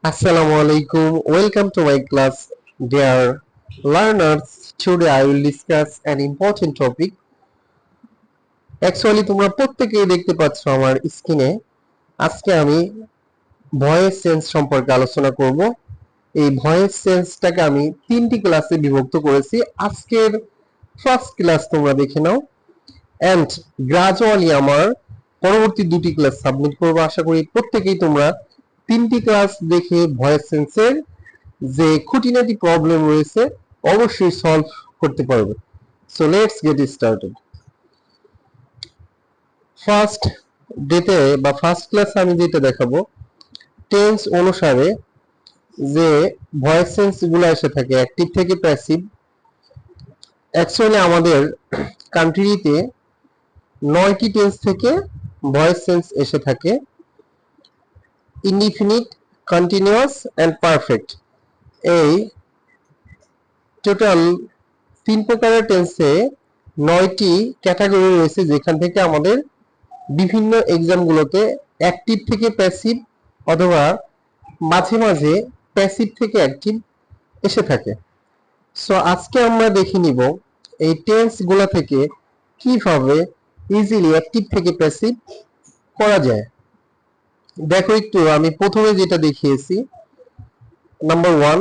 Assalamu alaikum. Welcome to my class, dear learners. Today I will discuss an important topic. Actually, তোমরা প্রত্যেকেই দেখতে পাচ্ছ আমার স্ক্রিনে। আজকে আমি ভয়েস চেঞ্জ সম্পর্কে আলোচনা করব। এই ভয়েস চেঞ্জটাকে আমি তিনটি ক্লাসে বিভক্ত করেছি। আজকের ফার্স্ট ক্লাস তোমরা দেখে নাও, এন্ড গ্রাজুয়ালি আমার পরবর্তী দুটি ক্লাস সাবমিট করবো। আশা করি প্রত্যেকেই তোমরা তিনটি ক্লাস দেখে ভয়েস চেঞ্জের যে খুঁটিনাটি প্রবলেম রয়েছে অবশ্যই সলভ করতে পারবে। So let's get started. First ডেতে বা ফার্স্ট ক্লাসে আমি যেটা দেখাবো, টেন্স অনুসারে যে ভয়েস চেঞ্জ গুলো এসে থাকে অ্যাক্টিভ থেকে প্যাসিভ। অ্যাকচুয়ালি আমাদের কান্ট্রিতে 9টি টেন্স থেকে ভয়েস চেঞ্জ এসে থাকে, ইনডিফিনিট, কন্টিনিউয়াস এন্ড পারফেক্ট। এই টোটাল 3 প্রকারের টেন্সে 9টি ক্যাটাগরি রয়েছে, যেখান থেকে আমাদের বিভিন্ন এক্সামগুলোতে অ্যাক্টিভ থেকে প্যাসিভ অথবা মাঝে মাঝে প্যাসিভ থেকে অ্যাক্টিভ এসে থাকে। সো আজকে আমরা দেখে নিব এই টেন্সগুলো থেকে কিভাবে ইজিলি অ্যাক্টিভ থেকে প্যাসিভ করা যায়। দেখো একটু, আমি প্রথমে যেটা দেখিয়েছি, number 1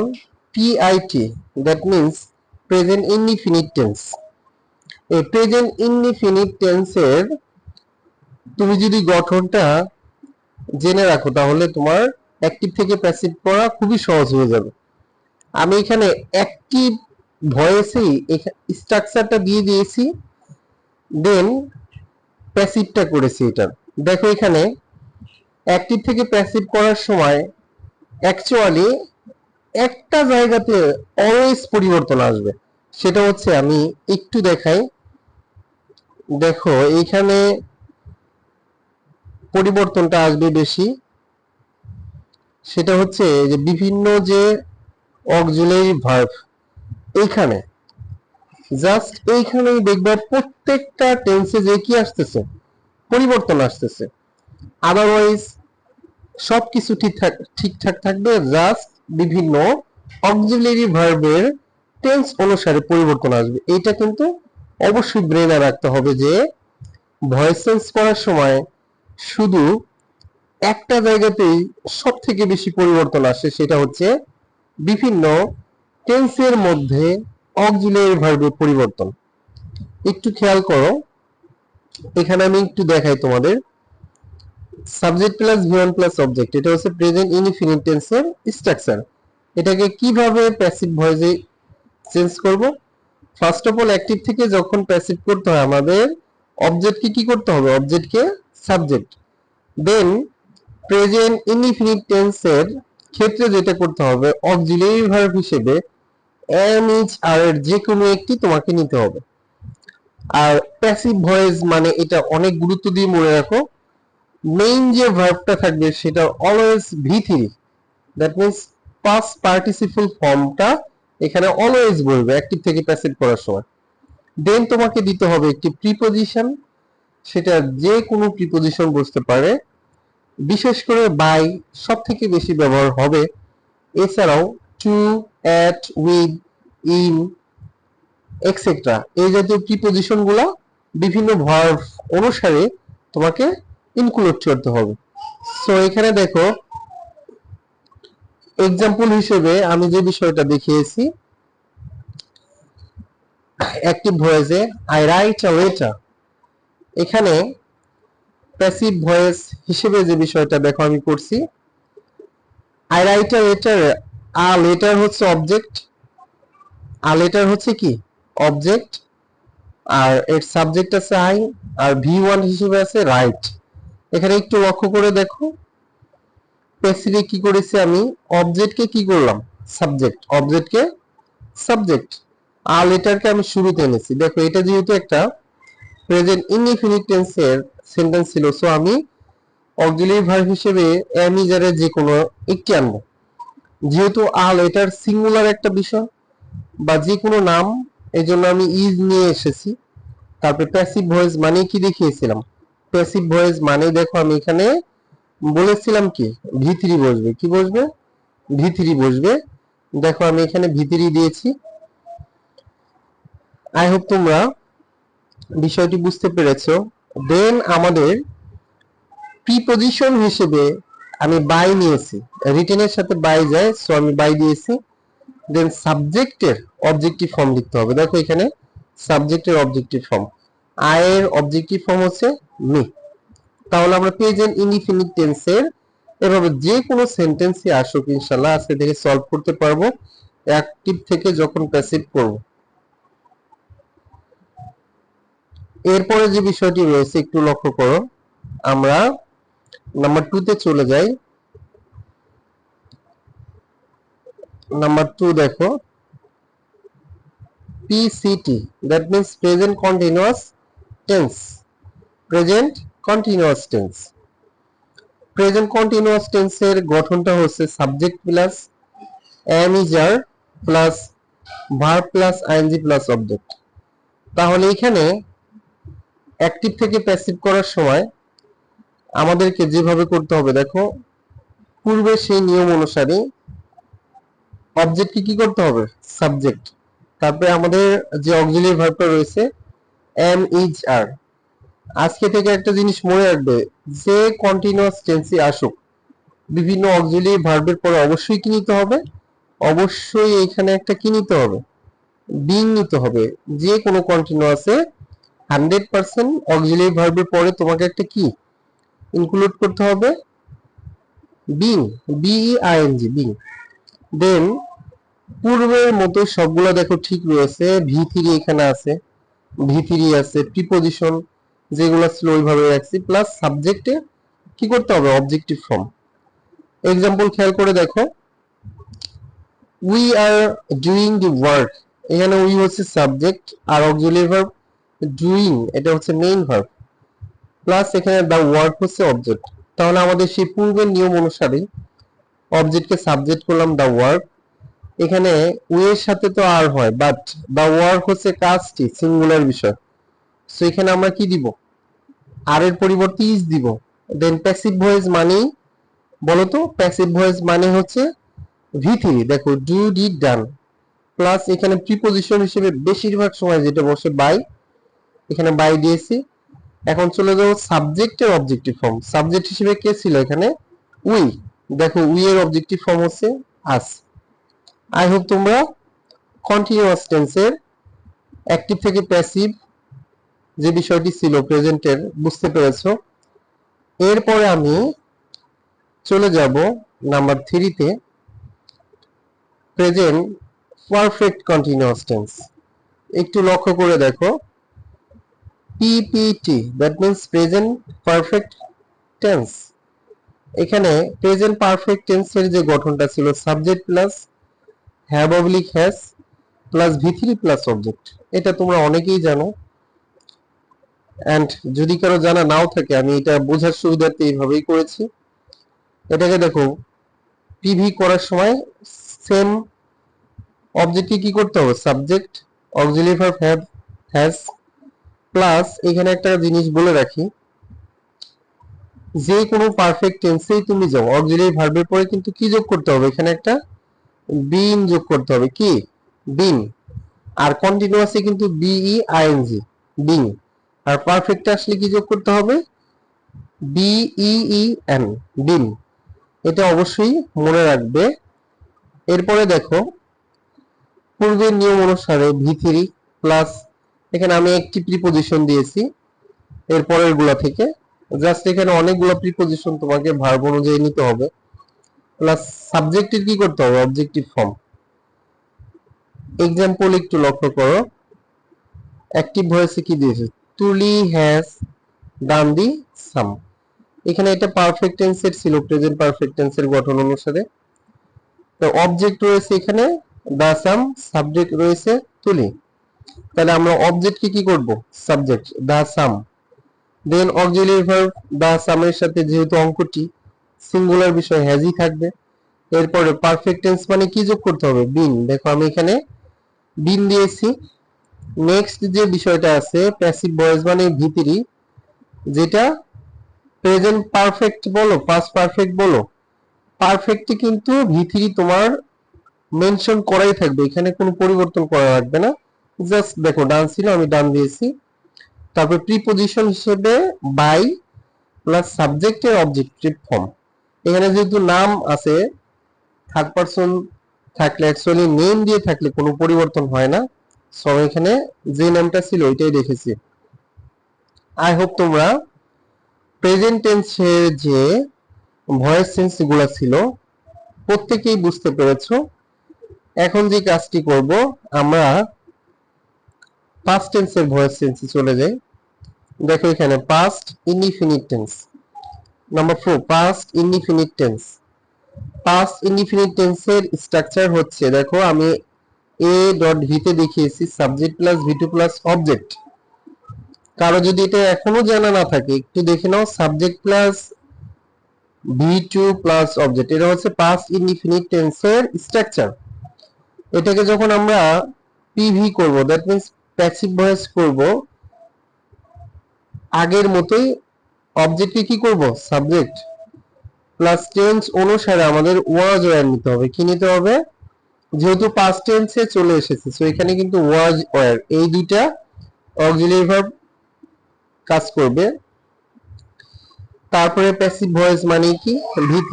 PIT, that means present indefinite tense. এই প্রেজেন্ট ইনডিফিনিট টেন্সের তুমি যদি গঠনটা জেনে রাখো তাহলে তোমার অ্যাক্টিভ থেকে প্যাসিভ করা খুবই সহজ হয়ে যাবে। আমি এখানে অ্যাক্টিভ ভয়েসেই স্ট্রাকচারটা দিয়ে দিয়েছি, দেন প্যাসিভটা করেছি। এটা দেখো, এখানে অ্যাক্টিভ থেকে প্যাসিভ করার সময় অ্যাকচুয়ালি একটা জায়গাতে অলওয়েজ পরিবর্তন আসবে। সেটা হচ্ছে, আমি একটু দেখাই। দেখো এইখানে পরিবর্তনটা আসবে বেশি, সেটা হচ্ছে যে বিভিন্ন যে অক্সিলারি ভার্ব, এইখানে জাস্ট এইখানেই দেখবে প্রত্যেকটা টেন্সে যে কি আসতেছে, পরিবর্তন আসতেছে। আদারওয়াইজ সবকিছু ঠিকঠাক থাকবে, জাস্ট বিভিন্ন অক্সিলারি ভার্বের টেন্স অনুসারে পরিবর্তন আসবে। এইটা কিন্তু অবশ্যই ব্রেনে রাখতে হবে যে ভয়েস চেঞ্জ করার সময় শুধু একটা জায়গাতেই সব থেকে বেশি পরিবর্তন আসে, সেটা হচ্ছে বিভিন্ন টেন্সের মধ্যে অক্সিলারি ভার্বের পরিবর্তন। একটু খেয়াল করো, এখানে আমি একটু দেখাই তোমাদের। Subject plus V1 plus object, এটা হচ্ছে প্রেজেন্ট ইনডিফিনিট টেন্সের স্ট্রাকচার। এটাকে কিভাবে প্যাসিভ ভয়েসে চেঞ্জ করব? ফার্স্ট অফ অল, অ্যাক্টিভ থেকে যখন প্যাসিভ করতে হয় আমাদের অবজেক্টকে কি করতে হবে? অবজেক্টকে সাবজেক্ট। দেন প্রেজেন্ট ইনডিফিনিট টেন্সের ক্ষেত্রে যেটা করতে হবে, অক্সিলারি ভার্ব হিসেবে এম, ইজ, আর এর যে কোনো একটি তোমাকে নিতে হবে। আর প্যাসিভ ভয়েস মানে এটা অনেক গুরুত্ব দিয়ে মনে রাখো, মেইন যে ভার্বটা থাকবে সেটা অলওয়েজ ভি3, দ্যাট মিন্স পাস্ট পার্টিসিপল ফর্মটা এখানে অলওয়েজ বলবে অ্যাক্টিভ থেকে প্যাসিভ করার সময়। দেন তোমাকে দিতে হবে একটি প্রিপোজিশন, সেটা যে কোনো প্রিপোজিশন বসতে পারে, বিশেষ করে বাই সব থেকে বেশি ব্যবহার হবে। এছাড়াও to, at, with, in, etcetera এই জাতীয় প্রিপোজিশন গুলা বিভিন্ন ভার্ব অনুসারে তোমাকে ইনক্লুড করতে হবে। সো এখানে দেখো, এক্সাম্পল হিসেবে আমি যে বিষয়টা দেখিয়েছি, অ্যাক্টিভ ভয়েসে আই রাইট আ লেটার, এখানে প্যাসিভ ভয়েস হিসেবে যে বিষয়টা দেখো আমি করছি, I write a letter, a letter হচ্ছে অবজেক্ট, আ লেটার হচ্ছে কি অবজেক্ট, আর এর সাবজেক্ট আছে আই, আর ভি1 হিসেবে আছে রাইট। এখানে একটু লক্ষ্য করে দেখো, প্যাসিভে কি করেছি আমি, অবজেক্টকে কি করলাম সাবজেক্ট, অবজেক্টকে সাবজেক্ট, আ লেটারকে আমি শুরুতে এনেছি। দেখো এটা যেহেতু একটা প্রেজেন্ট ইনডিফিনিট টেন্সের সেন্টেন্স ছিল, সো আমি অক্সিলারি ভার্ব হিসেবে এম, ইজ, আর এর যে কোনো একটি আনবো। যেহেতু আ লেটার সিঙ্গুলার একটা বিষয় বা যে কোনো নাম, এই জন্য আমি ইজ নিয়ে এসেছি। তারপরে প্যাসিভ ভয়েস মানে কি দেখিয়েছিলাম, প্যাসিভ ভয়েস মানে দেখো আমি এখানে বলেছিলাম কি ভি3 বসবে, কি বসবে ভি3 বসবে। দেখো আমি এখানে ভি3 দিয়েছি। আই হোপ তোমরা বিষয়টি বুঝতে পেরেছো। দেন আমাদের প্রিপজিশন হিসেবে আমি বাই নিয়েছি, রিটেনের সাথে বাই যায়, সো আমি বাই দিয়েছি। দেন সাবজেক্টের অবজেক্টিভ ফর্ম লিখতে হবে। দেখো এখানে সাবজেক্টের অবজেক্টিভ ফর্ম, আই এর অবজেক্টিভ ফর্ম হচ্ছে মি। তাহলে আমরা প্রেজেন্ট ইনডিফিনিট টেন্সের এভাবে যে কোনো সেন্টেন্সই আসুক ইনশাআল্লাহ আজকে থেকে সলভ করতে পারবো অ্যাক্টিভ থেকে যখন প্যাসিভ করব। এরপরে যে বিষয়টি রয়েছে একটু লক্ষ্য করো, আমরা নাম্বার 2 তে চলে যাই। নাম্বার 2 দেখো, PCT, that means present continuous tense. Present continuous tense, present continuous টেন্সের গঠনটা হচ্ছে subject plus am is are plus verb plus ING plus object. তাহলে এখানে অ্যাক্টিভ থেকে প্যাসিভ করার সময় আমাদেরকে যেভাবে করতে হবে, দেখো পূর্বে সেই নিয়ম অনুসারে অবজেক্টকে কি করতে হবে, সাবজেক্ট, তারপরে আমাদের যে অক্সিলিয়ারি ভার্বটা রয়েছে এম ইজ আর। আজকে থেকে একটা জিনিস মনে রাখবে, যে কন্টিনিউয়াস টেন্সই আসুক বিভিন্ন অক্সিলিয়ারি ভার্বের পরে অবশ্যই কি নিতে হবে, অবশ্যই এখানে একটা কি নিতে হবে, বিং নিতে হবে। যে কোনো কন্টিনিউয়াসে 100% অক্সিলিয়ারি ভার্বের পরে তোমাকে একটা কি ইনক্লুড করতে হবে, বিং, বিইআইএনজি, বিং। দেন পূর্বের মতো সবগুলো দেখো ঠিক রয়েছে, ভি3 এখানে আছে, ভি3 আছে, প্রিপজিশন যেগুলো ছিল ওইভাবে রাখছি, প্লাস সাবজেক্টে কি করতে হবে, অবজেক্টিভ ফর্ম। এক্সাম্পল খেয়াল করে দেখো, we are doing the work, এখানে উই হচ্ছে সাবজেক্ট আর অক্সিলিয়ারি ভার্ব ডুইং এটা হচ্ছে মেইন ভার্ব, প্লাস এখানে দা ওয়ার্ক হচ্ছে অবজেক্ট। তাহলে আমাদের সেই পূর্বের নিয়ম অনুসারে অবজেক্টকে সাবজেক্ট করলাম দা ওয়ার্ক। এখানে উই এর সাথে তো আর হয়, বাট দা ওয়ার্ক হচ্ছে কাজটি, সিঙ্গুলার বিষয়, সো এখানে আমরা কি দিব, আর এর পরিবর্তে ইজ দিব। দেন প্যাসিভ ভয়েস মানে বলো তো, প্যাসিভ ভয়েস মানে হচ্ছে ভি3, দেখো ডু ডিড ডান, প্লাস এখানে প্রিপজিশন হিসেবে বেশিরভাগ সময় যেটা বসে বাই, এখানে বাই দিয়েছি। এখন চলে যাবো সাবজেক্টের অবজেক্টিভ ফর্ম। সাবজেক্ট হিসেবে কে ছিল এখানে, উই, দেখো উই এর অবজেক্টিভ ফর্ম হচ্ছে আস। আই হোপ তোমরা কন্টিনিউয়াস টেন্সের অ্যাক্টিভ থেকে প্যাসিভ যে বিষয়টি ছিল প্রেজেন্টের বুঝতে পেরেছো। এরপরে আমি চলে যাব নাম্বার 3 তে, প্রেজেন্ট পারফেক্ট কন্টিনিউয়াস টেন্স। একটু লক্ষ্য করে দেখো, PPT, that means present perfect tense. এখানে প্রেজেন্ট পারফেক্ট টেন্সের যে গঠনটা ছিল subject plus have oblique has plus ভি3 প্লাস অবজেক্ট, এটা তোমরা অনেকেই জানো। এন্ড যদি কারো জানা নাও থাকে আমি এটা বোঝার সুবিধার্থে এইভাবেই করেছি। এটাকে দেখো পিভি করার সময় সেম অবজেক্টকে কি করতে হবে, subject auxiliary verb have has, plus এখানে একটা জিনিস বলে রাখি, যে কোনো পারফেক্ট টেন্সেই তুমি যাও অক্সিলিয়ারি ভার্বের পরে কিন্তু কি যোগ করতে হবে, এখানে একটা বিন যোগ করতে হবে, কি বিন। আর কন্টিনিউয়াসে কিন্তু বিইআইএনজি, বিং। আর পারফেক্টে আসলে কি যোগ করতে হবে, বিইইএন, বিন। এটা অবশ্যই মনে রাখবে। এরপরে দেখো পূর্বের নিয়ম অনুসারে ভি3 প্লাস এখানে আমি একটি প্রিপজিশন দিয়েছি এরপরের গুলা থেকে, জাস্ট এখানে অনেকগুলো প্রিপজিশন তোমাকে ভার্ব অনুযায়ী নিতে হবে, প্লাস সাবজেক্টের কি করতে হবে, অবজেক্টিভ ফর্ম। এক্সাম্পল একটু লক্ষ্য করো, অ্যাক্টিভ ভয়েসে কি দিয়েছে, তুলি হ্যাজ ডান দি সাম। এখানে এটা পারফেক্ট টেন্সের ছিল, প্রেজেন্ট পারফেক্ট টেন্সের গঠন অনুসারে। তো অবজেক্ট রয়েছে এখানে দা সাম, সাবজেক্ট রয়েছে তুলি, তাহলে আমরা অবজেক্টকে কি করব, সাবজেক্ট দা সাম। দেন অক্সিলিয়ারি ভার্ব দা সামের সাথে যেহেতু অঙ্কটি সিঙ্গুলার বিষয় হ্যাজই থাকবে। এরপরে পারফেক্ট টেন্স মানে কি যোগ করতে হবে, বিন, দেখো আমি এখানে বিন দিয়েছি। নেক্সট যে বিষয়টা আছে প্যাসিভ ভয়েস মানে ভি3, যেটা প্রেজেন্ট পারফেক্ট বলো পাস্ট পারফেক্ট বলো পারফেক্টে কিন্তু ভি3 তোমার মেনশন করাই থাকবে, এখানে কোনো পরিবর্তন করা লাগবে না। জাস্ট দেখো ডান ছিল, আমি ডান দিয়েছি। তারপর প্রিপজিশন হিসেবে বাই প্লাস সাবজেক্টের অবজেক্টিভ ফর্ম। এখানে যেহেতু নাম আছে, থার্ড পারসন থাকলে অ্যাকচুয়ালি নেম দিয়ে থাকলে কোনো পরিবর্তন হয় না, সো এখানে যে নামটা ছিল ওইটাই রেখেছি। আই হোপ তোমরা প্রেজেন্ট টেন্সের যে ভয়েস চেঞ্জ গুলো ছিল প্রত্যেকেই বুঝতে পেরেছো। এখন যে কাজটি করব, আমরা পাস্ট টেন্সের ভয়েস চেঞ্জে চলে যাই। দেখো এখানে past indefinite tense. Number 4 past indefinite tense. Past indefinite টেন্সের স্ট্রাকচার হচ্ছে, দেখো আমি এ ডট ভি তে দেখিয়েছি subject plus V two plus object. কারো যদি এটা এখনো জানা না থাকে একটু দেখে নাও, subject plus V two plus object, এটা হচ্ছে পাস্ট ইনডিফিনিট টেন্সের স্ট্রাকচার। এটাকে যখন আমরা পিভি করব, দ্যাট মিন্স প্যাসিভ ভয়েস করব, আগের মতোই অবজেক্টকে কি করব, সাবজেক্ট প্লাস টেন্স অনুসারে আমাদের ওয়াজ ওয়্যার নিতে হবে। কি নিতে হবে, যেহেতু পাস্ট টেন্সে চলে এসেছে, সো এখানে কিন্তু ওয়াজ ওয়্যার এই দুইটা অক্সিলারি ভার্ব কাজ করবে। তারপরে প্যাসিভ ভয়েস মানে কি, ভি3।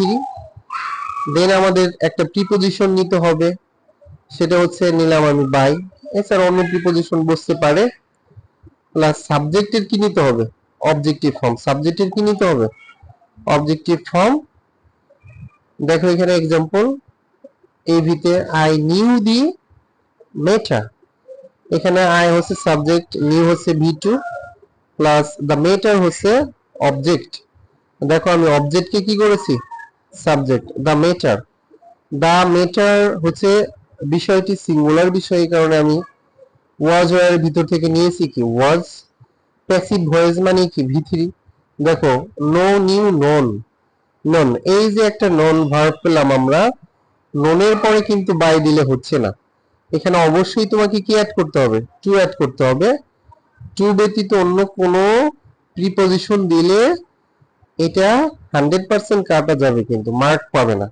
দেন আমাদের একটা প্রিপজিশন নিতে হবে, সেটা হচ্ছে নিলাম আমি বাই, এছাড়া অন্য প্রিপজিশন বসতে পারে। প্লাস সাবজেক্টের কি নিতে হবে, অবজেক্টিভ ফর্ম। সাবজেক্টের কি নিতে হবে, অবজেক্টিভ ফর্ম। দেখো এখানে এক্সাম্পল, এভিতে আই নিউ দি মেটার। এখানে আই হচ্ছে সাবজেক্ট, নিউ হচ্ছে ভি2 প্লাস দ্য মেটার হচ্ছে অবজেক্ট। দেখো আমি অবজেক্টকে কি করেছি, সাবজেক্ট, দ্য মেটার। দ্য মেটার হচ্ছে বিষয়টি সিঙ্গুলার বিষয়, এই কারণে আমি ওয়াজ ওয়্যার ভিতর থেকে নিয়েছি কি ওয়াজ। প্যাসিভ ভয়েস মানে কি ভি3। দেখো নো নিউ নন, নন, এই যে একটা নন ভার্ব পেলাম আমরা, ননের পরে কিন্তু বাই দিলে হচ্ছে না, এখানে অবশ্যই তোমাকে কি অ্যাড করতে হবে, টু অ্যাড করতে হবে। টু ব্যতীত অন্য কোনো প্রিপজিশন দিলে এটা 100% কাটা যাবে, কিন্তু মার্ক পাবে না।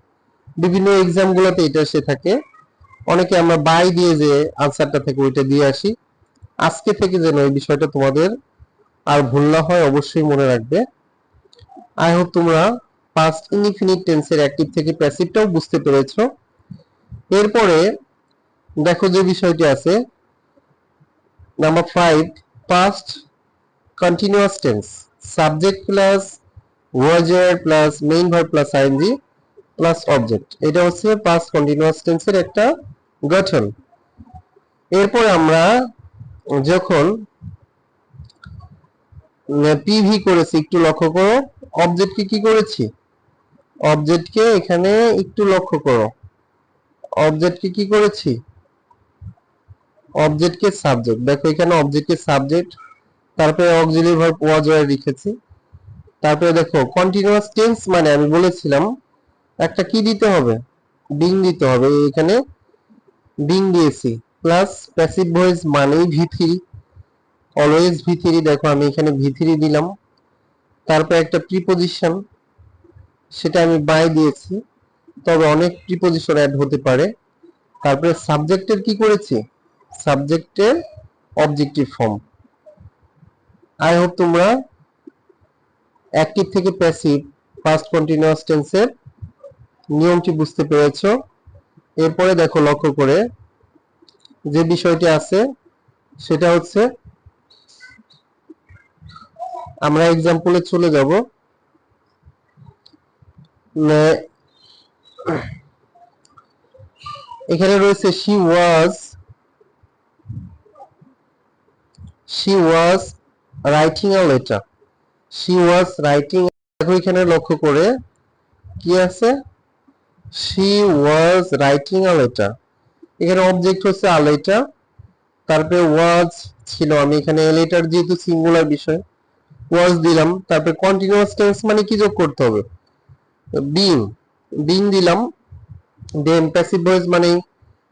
বিভিন্ন এক্সাম গুলোতে এটা এসে থাকে, অনেকে আমরা বাই দিয়ে যে আনসারটা থেকে ওইটা দিয়ে আসি। আজকে থেকে যেন এই বিষয়টা তোমাদের আর ভুল না হয় অবশ্যই মনে রাখবে। আই হোপ তোমরা পাস্ট ইনডিফিনিট টেন্সের অ্যাক্টিভ থেকে প্যাসিভটাও বুঝতে পেরেছো। এরপরে দেখো যে বিষয়টি আছে, number 5 past continuous tense. Subject plus ওয়ার্জার plus main verb plus ING plus object, এটা হচ্ছে পাস্ট কন্টিনিউয়াস টেন্সের একটা গঠন। এরপর আমরা যখন পিভি করেছি, একটু লক্ষ্য করো, অবজেক্টকে কি করেছি, অবজেক্টকে এখানে একটু লক্ষ্য করো, অবজেক্টকে কি করেছি, অবজেক্টকে সাবজেক্ট। দেখো এখানে অবজেক্টকে সাবজেক্ট, তারপরে অক্সিলারি ভার্ব ওয়াজ ওয়্যার লিখেছি। তারপরে দেখো কন্টিনিউয়াস টেন্স মানে আমি বলেছিলাম একটা কি দিতে হবে, বিং দিতে হবে, এখানে বিং দিয়েছি। প্লাস প্যাসিভ ভয়েস মানেই ভি3, অলওয়েজ ভি3। দেখো আমি এখানে ভি3 দিলাম, তারপর একটা প্রিপজিশন, সেটা আমি বাই দিয়েছি, তবে অনেক প্রিপজিশন অ্যাড হতে পারে। তারপরে সাবজেক্টের কি করেছি, সাবজেক্টের অবজেক্টিভ ফর্ম। আই হোপ তোমরা অ্যাক্টিভ থেকে প্যাসিভ পাস্ট কন্টিনিউয়াস টেন্সের নিয়মটি বুঝতে পেরেছো। এরপরে দেখো লক্ষ্য করে যে বিষয়টি আছে সেটা হচ্ছে, আমরা এক্সাম্পলে চলে যাব। এখানে রয়েছে she was writing a letter, she was writing। দেখো এখানে লক্ষ্য করে কি আছে, she was writing a letter, এখানে অবজেক্ট হচ্ছে a letter, তারপরে was ছিল, আমি এখানে a letter যেহেতু সিঙ্গুলার বিষয় was দিলাম। তারপরে কন্টিনিউয়াস টেন্স মানে কি যোগ করতে হবে, being, being দিলাম। দেন প্যাসিভ ভয়েস মানে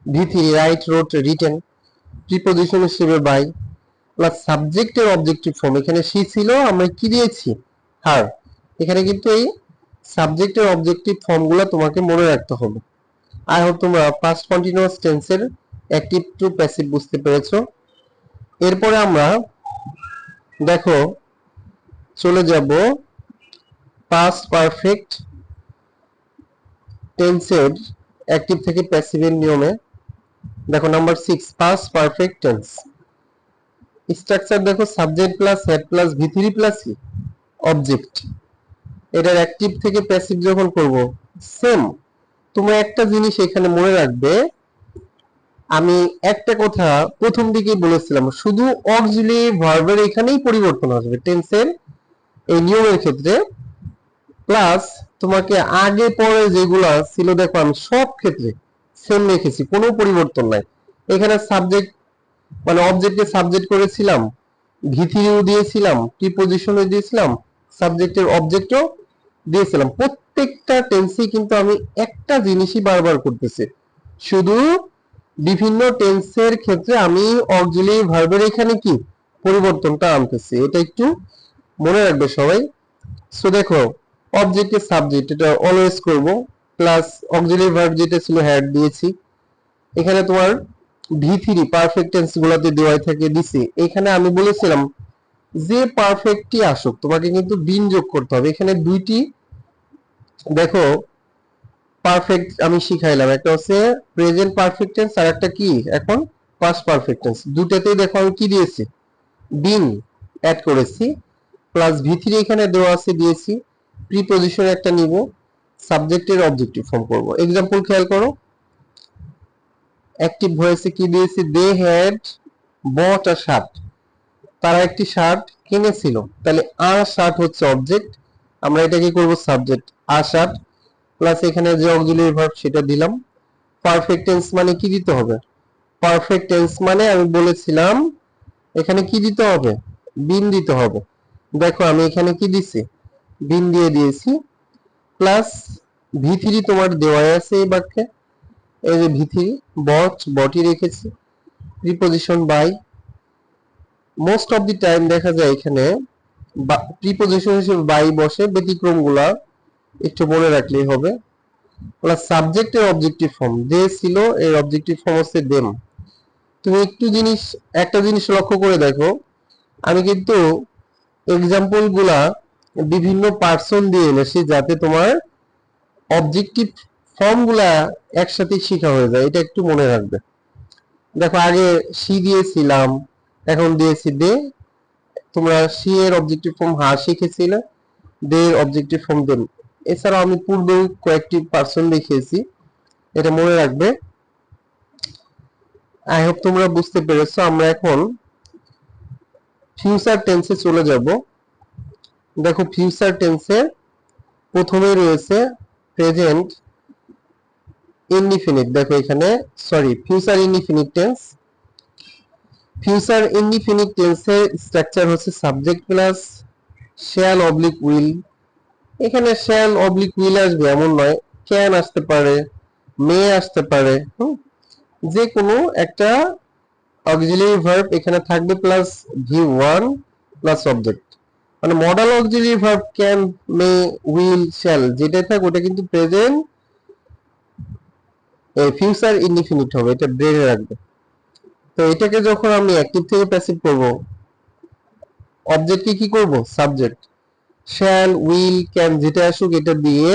ভি3, রাইট, রোট, রিটেন, প্রিপজিশন হিসেবে বাই, প্লাস সাবজেক্টের অবজেক্টিভ ফর্ম। এখানে she ছিল, আমরা কি দিয়েছি, হার। এখানে কিন্তু এই সাবজেক্টের অবজেক্টিভ ফর্মগুলো তোমাকে মনে রাখতে হবে। আই হোপ তোমরা পাস্ট কন্টিনিউয়াস টেন্সের অ্যাক্টিভ টু প্যাসিভ বুঝতে পেরেছো। এরপরে আমরা দেখো চলে যাব পাস্ট পারফেক্ট টেন্সের অ্যাক্টিভ থেকে প্যাসিভের নিয়মে। দেখো number 6 past perfect tense. Structure দেখো সাবজেক্ট প্লাস হেড প্লাস ভি3 প্লাস অবজেক্ট। এটার অ্যাক্টিভ থেকে প্যাসিভ যখন করব সেম, তোমরা একটা জিনিস এখানে মনে রাখবে, আমি একটা কথা প্রথম দিকেই বলেছিলাম, শুধু অক্সিলিয়ারি ভার্বের এখানেই পরিবর্তন আসবে টেন্সের এই নিয়মের ক্ষেত্রে। প্লাস তোমাকে আগে পরে যেগুলা ছিল দেখো আমি সব ক্ষেত্রে সেম রেখেছি, কোনো পরিবর্তন নাই। এখানে সাবজেক্ট মানে অবজেক্টকে সাবজেক্ট করেছিলাম, ভি3ও দিয়েছিলাম, প্রিপজিশনও দিয়েছিলাম, সাবজেক্টের অবজেক্টও দিয়েছিলাম। প্রত্যেকটা টেন্সে কিন্তু আমি একটা জিনিসই বারবার করতেছি, শুধু বিভিন্ন টেন্সের ক্ষেত্রে আমি অক্সিলিয়ারি ভার্বের এখানে কি পরিবর্তনটা আনতেছি, এটা একটু মনে রাখবে সবাই। সো দেখো অবজেক্টের সাবজেক্ট এটা অলওয়েজ করব, প্লাস অক্সিলিয়ারি ভার্ব যেটা ছিল হ্যাড দিয়েছি। এখানে তোমার ভি3 পারফেক্ট টেন্স গুলোতে দেওয়াই থাকে দিছি। এখানে আমি বলেছিলাম যে পারফেক্টই আসুক তোমাকে কিন্তু বিন যোগ করতে হবে। এখানে দুইটি দেখো পারফেক্ট আমি শিখাইলাম, একটা হচ্ছে প্রেজেন্ট পারফেক্ট টেন্স আর একটা কি এখন পাস্ট পারফেক্ট টেন্স। দুটাতেই দেখো আমি কি দিয়েছি, বিন অ্যাড করেছি, প্লাস ভি3 এখানে দেওয়া আছে দিয়েছি, প্রিপজিশন একটা নিব, সাবজেক্টের অবজেক্টিভ ফর্ম করব। एग्जांपल খেয়াল করো, অ্যাক্টিভ ভয়েসে কি দিয়েছি, they had bot a shirt, তারা একটি শার্ট কিনেছিল। তাহলে আ শার্ট হচ্ছে অবজেক্ট, আমরা এটা কি করব সাবজেক্ট আ শার্ট, প্লাস এখানে যে অক্সিলিয়ারি ভার্ব সেটা দিলাম। পারফেক্ট টেন্স মানে কি দিতে হবে, পারফেক্ট টেন্স মানে আমি বলেছিলাম এখানে কি দিতে হবে, বিন দিতে হবে। দেখো আমি এখানে কি দিছি, বিন দিয়ে দিয়েছি, প্লাস ভি3 তোমার দেওয়া আছে এই বাক্যে, এই যে ভি3 বট বটি রেখেছি, preposition by. Most of the time দেখা যায় এখানে প্রিপজিশন হিসেবে বাই বসে, ব্যতিক্রমগুলা একটু মনে রাখলেই হবে। প্লাস সাবজেক্টের অবজেক্টিভ ফর্ম দে ছিল, এর অবজেক্টিভ ফর্ম হচ্ছে দেম। তুমি একটা জিনিস লক্ষ্য করে দেখো, আমি কিন্তু এক্সাম্পল গুলা বিভিন্ন পার্সন দিয়ে এনেছি যাতে তোমার অবজেক্টিভ ফর্ম গুলা একসাথে শেখা হয়ে যায়, এটা একটু মনে রাখবে। দেখো আগে সি দিয়েছিলাম, এখন দিয়েছি দে। তোমরা সি এর অবজেক্টিভ ফর্ম হা শিখেছিলে, দে এর অবজেক্টিভ ফর্ম দেম। এছাড়াও আমি পূর্বে কয়েকটি পার্সন দেখিয়েছি, এটা মনে রাখবে। আই হোপ তোমরা বুঝতে পেরেছো। আমরা এখন ফিউচার টেন্সে চলে যাব। দেখো ফিউচার টেন্সে প্রথমে রয়েছে প্রেজেন্ট ইনডিফিনিট। দেখো এখানে sorry future indefinite tense. Future indefinite টেন্সের স্ট্রাকচার হচ্ছে subject plus shall oblique will. এখানে শ্যাল অবলিক উইল আসবে এমন নয়, ক্যান আসতে পারে, মে আসতে পারে, যে কোনো একটা অক্সিলিয়ারি ভার্ব এখানে থাকবে, প্লাস ভি1 প্লাস অবজেক্ট। মানে modal auxiliary verb can, May, will, shall যেটা থাক ওটা কিন্তু প্রেজেন্ট ফিউচার ইনডিফিনিট হবে, এটা ব্রেনে রাখবে। তো এটাকে যখন আমি অ্যাক্টিভ থেকে প্যাসিভ করব, অবজেক্টকে কি করব সাবজেক্ট, শ্যাল, উইল, ক্যান যেটা আসুক এটা দিয়ে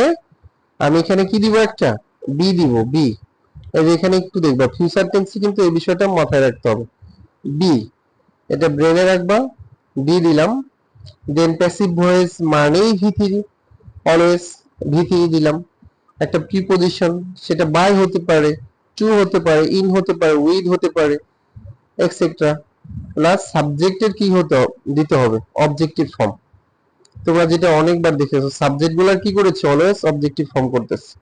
আমি এখানে কি দিব, একটা বি দিব, বি। এই যে এখানে একটু দেখবা ফিউচার টেন্সে কিন্তু এই বিষয়টা মাথায় রাখতে হবে, বি এটা ব্রেনে রাখবা, বি দিলাম। দেন প্যাসিভ ভয়েস মানেই ভি3, অলওয়েজ ভি3 দিলাম। একটা প্রিপজিশন সেটা বাই হতে পারে, টু হতে পারে, ইন হতে পারে, উইথ হতে পারে, এটসেট্রা। প্লাস সাবজেক্টের কি দিতে হবে, অবজেক্টিভ ফর্ম। তোমরা যেটা অনেকবার দেখেছো সাবজেক্ট গুলার কি করেছে, অলওয়েজ অবজেক্টিভ ফর্ম করতেছে।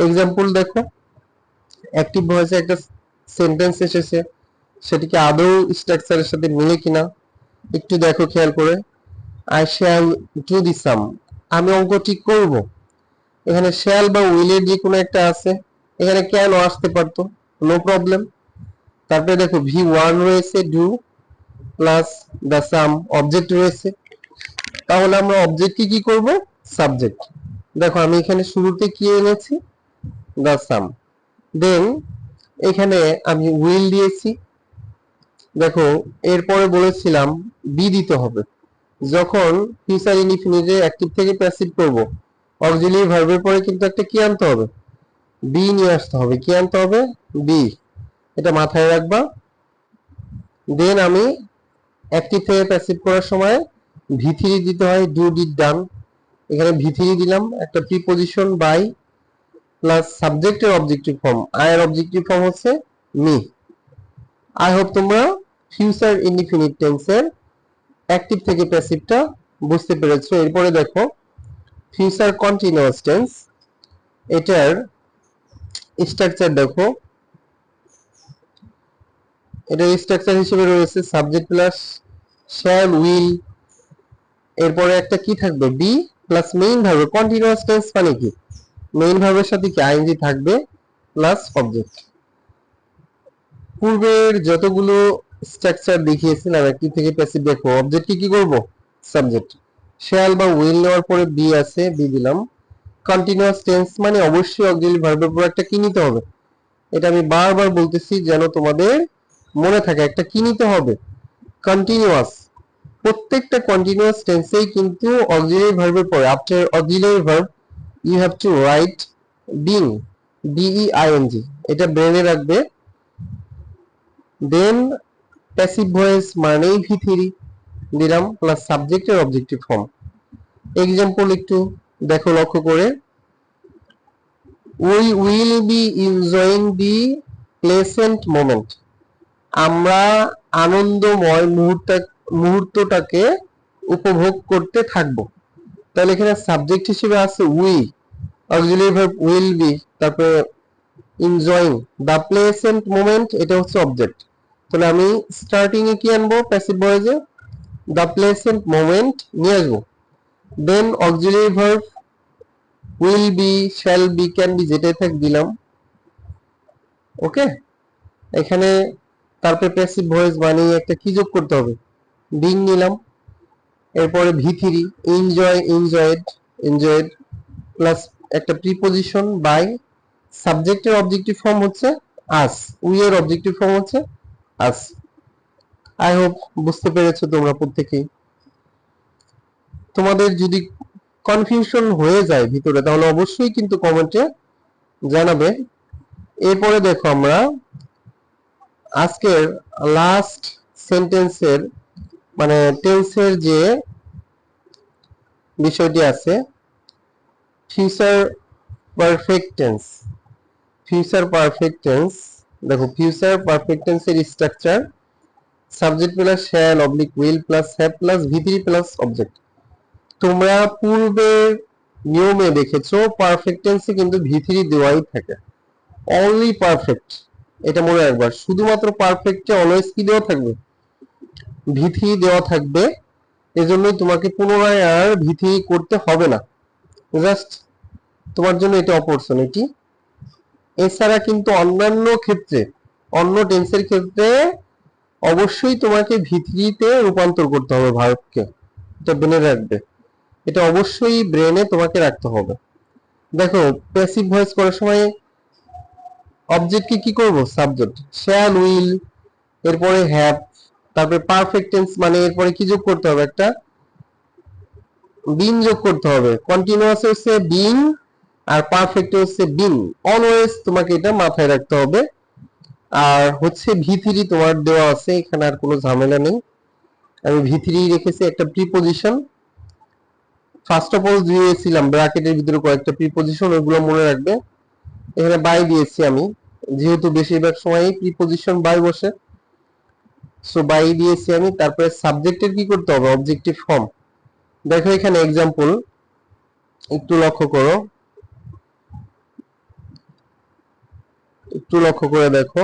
এক্সাম্পল দেখো, অ্যাক্টিভ ভয়েসে একটা সেন্টেন্স এসেছে, সেটিকে আদৌ স্ট্রাকচারের সাথে মিলে কিনা একটু দেখো খেয়াল করে। আই শ্যাল ডু দি সাম, আমি অঙ্কটি করব। এখানে শ্যাল বা উইলের যে কোনো একটা আছে, এখানে ক্যান আসতে পারতো, নো প্রবলেম। তারপরে দেখো ভি1 রয়েছে do, plus the some object রয়েছে, তাহলে আমরা অবজেক্টকে কি করব সাবজেক্ট, দেখো আমি এখানে শুরুতে কি এনেছি, দ্য সাম। দেন এখানে আমি উইল দিয়েছি। দেখো এরপরে বলেছিলাম বি দিতে হবে। যখন ফিউচার ইনডিফিনিটে অ্যাক্টিভ থেকে প্যাসিভ করব, অক্সিলিয়ারি ভার্বের পরে কিন্তু একটা কি আনতে হবে, বি নিয়ে আসতে হবে। কি আনতে হবে, বি। এটা মাথায় রাখবা। দেন আমি অ্যাক্টিভ থেকে প্যাসিভ করার সময় ভি3 দিতে হয়, ডু ডিড ডান। এখানে ভি3 দিলাম, একটা প্রিপজিশন বাই প্লাস সাবজেক্টের অবজেক্টিভ ফর্ম। আই এর অবজেক্টিভ ফর্ম হচ্ছে মি। আই হোপ তোমরা ফিউচার ইনডিফিনিট টেন্সের অ্যাক্টিভ থেকে প্যাসিভটা বুঝতে পেরেছো। এরপরে দেখো ফিউচার কন্টিনিউয়াস টেন্স, এটার স্ট্রাকচার দেখো। এটার স্ট্রাকচার হিসেবে রয়েছে সাবজেক্ট প্লাস শ্যাল উইল, এরপরে একটা কি থাকবে, be plus main verb. Continuous tense মানে কি, মেইন ভার্বের সাথে কি আইএনজি থাকবে প্লাস অবজেক্ট। পূর্বের যতগুলো স্ট্রাকচার দেখিয়েছিলাম অ্যাক্টিভ থেকে প্যাসিভ, দেখো অবজেক্ট কি করব, সাবজেক্ট। শ্যাল বা উইল নেওয়ার পরে বি আছে, বি দিলাম। কন্টিনিউয়াস টেন্স মানে অবশ্যই অক্সিলারি ভার্বের পর একটা কি নিতে হবে। এটা আমি বারবার বলতেছি যেন তোমাদের মনে থাকে, একটা কি নিতে হবে, কন্টিনিউয়াস। প্রত্যেকটা কন্টিনিউয়াস টেন্সেই কিন্তু অক্সিলারি ভার্বের পরে after auxiliary verb you have to write being, B E I N G. এটা ব্রেনে রাখবে। দেন প্যাসিভ ভয়েস মানেই ভি3 দিলাম প্লাস সাবজেক্টের অবজেক্টিভ ফর্ম। এক্সাম্পল একটু দেখো লক্ষ্য করে, we will be enjoying the pleasant moment. আমরা আনন্দময় মুহূর্তটাকে উপভোগ করতে থাকবো। তাহলে এখানে সাবজেক্ট হিসেবে আছে we, auxiliary verb will be, তারপরে এনজয়িং দ্য প্লেসেন্ট মোমেন্ট, এটা হচ্ছে অবজেক্ট। তাহলে আমি স্টার্টিং এ কি আনবো, প্যাসিভ ভয়েসে দ্য প্লেসেন্ট মোমেন্ট নিয়ে আসবো। Then auxiliary verb will be, shall be, can be, যেটাই থাক দিলাম। ওকে, এখানে তারপরে প্যাসিভ ভয়েস বানিয়ে একটা কি যোগ করতে হবে, বিং নিলাম। এরপরে ভি3 এনজয়, এনজয়েড, এনজয়েড প্লাস একটা প্রিপজিশন বাই, সাবজেক্টের অবজেক্টিভ ফর্ম হচ্ছে আস, উই এর অবজেক্টিভ ফর্ম হচ্ছে আস। আই হোপ বুঝতে পেরেছো তোমরা প্রত্যেকেই। তোমাদের যদি কনফিউশন হয়ে যায় ভিতরে তাহলে অবশ্যই কিন্তু কমেন্টে জানাবে। এরপরে দেখো আমরা আজকের লাস্ট সেন্টেন্সের মানে টেন্সের যে বিষয়টি আছে, future perfect tense. Future perfect tense দেখো, ফিউচার পারফেক্ট টেন্সের structure subject plus shall oblique will plus have plus ভি3 প্লাস অবজেক্ট। তোমরা পূর্বের নিয়মে দেখেছো পারফেক্ট টেন্সে কিন্তু ভি3 দেওয়াই থাকে, অনলি পারফেক্ট। এটা মনে রাখবা, শুধুমাত্র পারফেক্টে অলওয়েজ কি দেওয়া থাকবে, ভি3 দেওয়া থাকবে। এজন্যই তোমাকে পুনরায় আর ভি3 করতে হবে না, জাস্ট তোমার জন্য এটা অপরচুনিটি। এছাড়া কিন্তু অন্যান্য ক্ষেত্রে, অন্য টেন্সের ক্ষেত্রে অবশ্যই তোমাকে ভি3 তে রূপান্তর করতে হবে ভার্বকে, এটা ব্রেনে রাখবে। এটা অবশ্যই ব্রেনে তোমাকে রাখতে হবে। দেখো প্যাসিভ ভয়েস করার সময় অবজেক্টকে কি করব, সাবজেক্ট, শ্যাল উইল, এরপরে হ্যাভ, তারপরে পারফেক্ট টেন্স মানে এরপরে কি যোগ করতে হবে, একটা বিন যোগ করতে হবে। কন্টিনিউয়াস হচ্ছে বিন আর পারফেক্ট হচ্ছে বিন, অলওয়েজ তোমাকে এটা মাথায় রাখতে হবে। আর হচ্ছে ভি3 তোমার দেওয়া আছে, এখানে আর কোনো ঝামেলা নেই। আমি ভি3 রেখেছি একটা প্রিপজিশন। ফার্স্ট অফ অল দিয়েছিলাম ব্র্যাকেটের ভিতরে কয়েকটা প্রিপজিশন, ওগুলো মনে রাখবে। এখানে বাই দিয়েছি আমি, যেহেতু বেশিরভাগ সময় প্রিপজিশন বাই বসে, সো বাই দিয়েছি আমি। তারপরে সাবজেক্টের কি করতে হবে, অবজেক্টিভ ফর্ম। দেখো এখানে এক্সাম্পল একটু লক্ষ্য করো, একটু লক্ষ্য করে দেখো,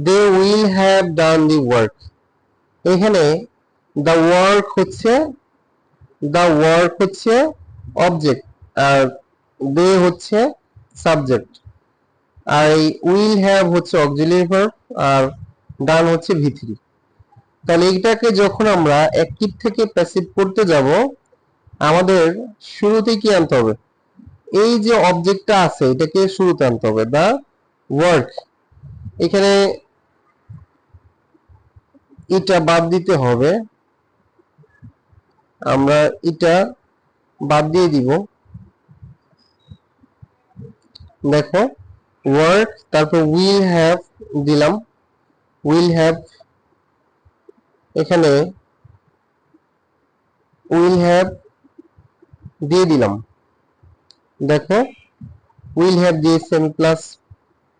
they will have done the work. এখানে দ্য ওয়ার্ক হচ্ছে, দ্য ওয়ার্ক হচ্ছে অবজেক্ট আর দে হচ্ছে সাবজেক্ট, আর এই উইল হ্যাভ হচ্ছে অক্সিলারি ভার্ব আর ডান হচ্ছে ভি3। তাহলে এইটাকে যখন আমরা অ্যাক্টিভ থেকে প্যাসিভ করতে যাব, আমাদের শুরুতে কি আনতে হবে? এই যে অবজেক্টটা আছে এটাকে শুরুতে আনতে হবে, দা ওয়ার্ক। এখানে এটা বাদ দিতে হবে, আমরা এটা বাদ দিয়ে দিব। দেখো ওয়ার্ক, তারপর উইল হ্যাভ দিলাম, উইল হ্যাভ, এখানে উইল হ্যাভ দিয়ে দিলাম। দেখো উইল হ্যাভ দিয়েছি আমি, প্লাস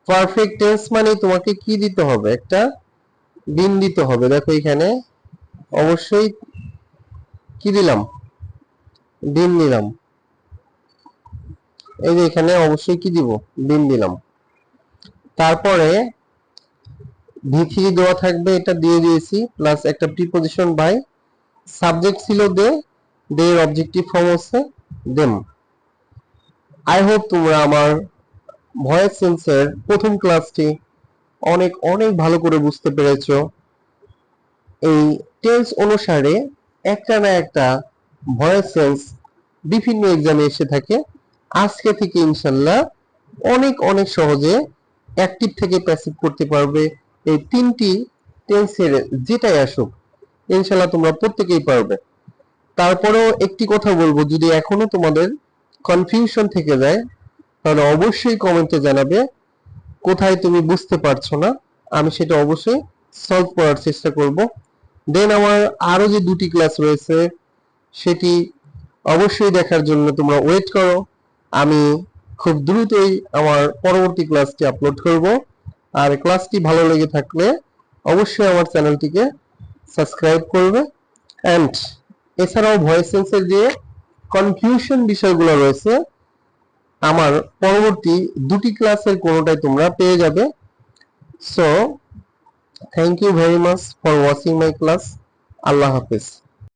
পারফেক্ট টেন্স মানে তোমাকে কি দিতে হবে? একটা দিন দিতে হবে। দেখো এখানে অবশ্যই কি দিলাম? দিন দিলাম। এই যে এখানে অবশ্যই কি দিব? দিন দিলাম। তারপরে V3 দেওয়া থাকবে, এটা দিয়ে দিয়েছি, প্লাস একটা প্রিপজিশন বাই, সাবজেক্ট ছিল দে, দে এর অবজেক্টিভ ফর্ম হচ্ছে দেম। আই হোপ তোমরা আমার ভয়েস সেন্সের প্রথম ক্লাসটি অনেক অনেক ভালো করে বুঝতে পেরেছো। এই টেন্স অনুসারে একটা না একটা ভয়েস সেন্স বিভিন্ন এক্সামে এসে থাকে। আজকে থেকে ইনশাল্লাহ অনেক অনেক সহজে অ্যাক্টিভ থেকে প্যাসিভ করতে পারবে। এই তিনটি টেন্সের যেটাই আসুক ইনশাল্লাহ তোমরা প্রত্যেকেই পারবে। তারপরেও একটি কথা বলবো, যদি এখনো তোমাদের কনফিউশন থেকে যায় তাহলে অবশ্যই কমেন্টে জানাবে কোথায় তুমি বুঝতে পারছো না, আমি সেটা অবশ্যই সলভ করার চেষ্টা করব। দেন আমার আরো যে দুটি ক্লাস রয়েছে সেটি অবশ্যই দেখার জন্য তোমরা ওয়েট করো। আমি খুব দ্রুতই আমার পরবর্তী ক্লাসটি আপলোড করব। আর ক্লাসটি ভালো লেগে থাকলে অবশ্যই আমার চ্যানেলটিকে সাবস্ক্রাইব করবে। এন্ড এছাড়াও ভয়েস সেন্সের যে কনফিউশন বিষয়গুলো রয়েছে আমার পরবর্তী দুটি ক্লাসের কোনোটাই তোমরা পেয়ে যাবে। So thank you very much for watching my class. Allah হাফেজ।